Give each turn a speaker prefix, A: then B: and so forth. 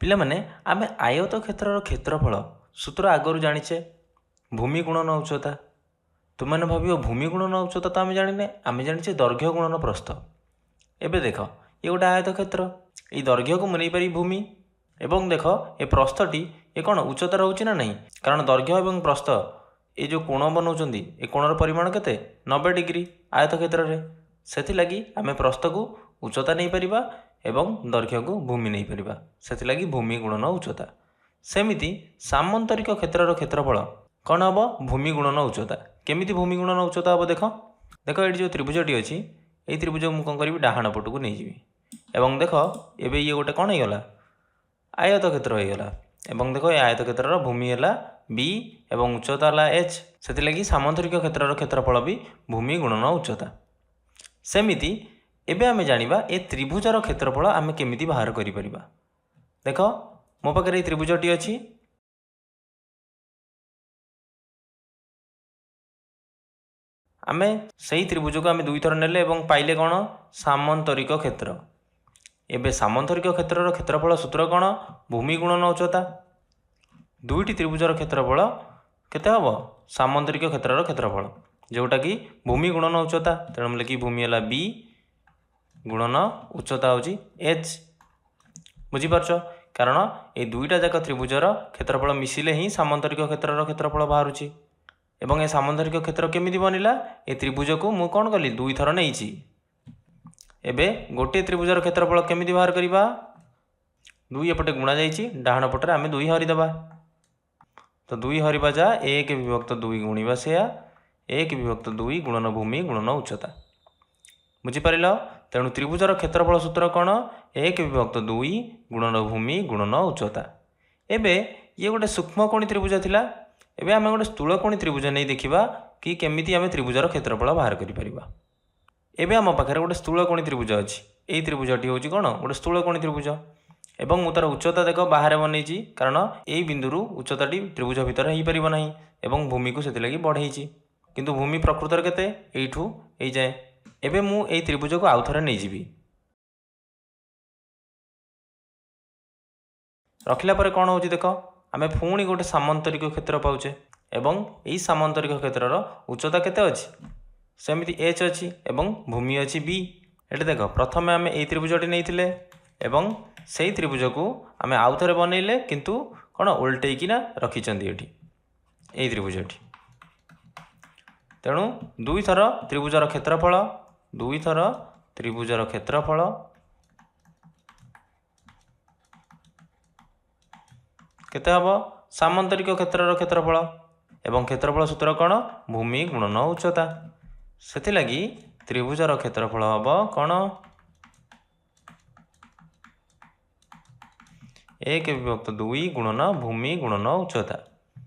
A: पिला माने आमे आयत क्षेत्रर क्षेत्रफल सूत्र आगरू जानिचे भूमि गुणन उच्चता। तुमने भावियो भूमि गुणन उच्चता तो आमे जानिने, आमे जानिचे दैर्घ्य गुणन प्रस्थ। एबे देख ये गोटे आयत क्षेत्र, ये दैर्घ्य को मुनै पारी भूमि एवं देख ए प्रस्थटी ये कौन उच्चता रोचे ना नहीं, कारण दैर्घ्य और प्रस्थ ये जो कोण बनाऊँच ए कोणर परिमाण केते 90 डिग्री आयत क्षेत्र में। से आम प्रस्थ को उच्चता नहीं पारिबा एवं दैर्घ्य को भूमि नहीं पारिबा, से भूमि गुणन उच्चता। सेमिति सामंतरिक क्षेत्रर क्षेत्रफल कौन हम भूमि गुणन उच्चता। केमिति भूमि गुणन उच्चता हम देख देख ये जो त्रिभुजटी अच्छी ये त्रिभुज मुझे कौन करी डाहाण पट को नहीं एवं देख एबे ये गोटे कौन होगा आयत क्षेत्र होगा। एवं देख ये आयत क्षेत्र भूमि है बी एवं उच्चता है एच, से सामंतरिक क्षेत्रर क्षेत्रफल भी भूमि गुणन उच्चता। सेमिति एबे आमे जानिबा ए त्रिभुजर क्षेत्रफल आमे केमिति बाहर करि परिबा। देख मो पाखे त्रिभुजटी अच्छी, आमे सही त्रिभुज को आमे दुई थर नेले एवं पाइले कौन सामंतरिक क्षेत्र। एबे सामंतरिक क्षेत्रर क्षेत्रफल सूत्र कौन भूमि गुणन उच्चता। दुईटी त्रिभुजर क्षेत्रफल केते हम सामंतरिक क्षेत्रर क्षेत्रफल जोटा कि भूमि गुणन उच्चता। तेणु हम लिखी भूमि है बी गुणन उच्चता हूँ एच। बुझीपारछ, कारण ये दुईटा जाक त्रिभुजर क्षेत्रफल मिसिले ही सामंतरिक क्षेत्रर क्षेत्रफल बाहर एवं ए सामंतरिक क्षेत्र केमिति बनिला ए त्रिभुज को मु कौन कली दुई थर नहीं। एबे गोटे त्रिभुजर क्षेत्रफल केमिति बाहर करवा, दुई एपटे गुणा जाइए डाहाण पटे आम दुई हरिदेवा, तो दुई हरिबा जा एक विभक्त दुई गुणिबा से एक विभक्त दुई गुणन भूमि गुणन उच्चता। बुझीपार। तेणु त्रिभुजर क्षेत्रफल सूत्र कौन एक विभक्त दुई गुणन भूमि गुणन उच्चता। एबे ये गोटे सूक्ष्मकोणी त्रिभुज थिला, एबे आमे गोटे स्थूलकोणी त्रिभुज नहीं देखिबा कि केमिति आमे त्रिभुजर क्षेत्रफल बाहर करि परिबा। एबे आम पाखे गोटे स्थूलकोणी त्रिभुज अच्छी, यही त्रिभुजटी हूँ कौन गोटे स्थूलकोणी त्रिभुज एवं मु तार उच्चता देख बाहर बनई, कारण यही बिंदु उच्चताटी त्रिभुज भितर हो पार ना एवं भूमि को से बढ़ई, किंतु भूमि प्रकृतर केते एठू ए जाए। एबे मु एई त्रिभुज को आउ थरे नहीं जीवी, रखिला परे कौन होची देख आमे पुणी गोटे सामंतरिक क्षेत्र पाउचे एवं एई सामंतरिक क्षेत्रर उच्चता केते अछि, सेमिति एच अछि एवं भूमि अछि बी। एटे देख प्रथमे आमे एई त्रिभुजटी नैथिले एवं सेई त्रिभुज को आम आउ थे बनइले, किंतु कौन उल्टेकिना रखिंट ये त्रिभुजटी। तेणु दुई थर त्रिभुजर क्षेत्रफल, दुई थर त्रिभुजर क्षेत्रफल केते हम सामंतरिक क्षेत्रर क्षेत्रफल एवं क्षेत्रफल सूत्र कौन भूमि गुणन उच्चता। से त्रिभुजर क्षेत्रफल हम कौन एक विभक्त दुई गुणन भूमि गुणन उच्चता।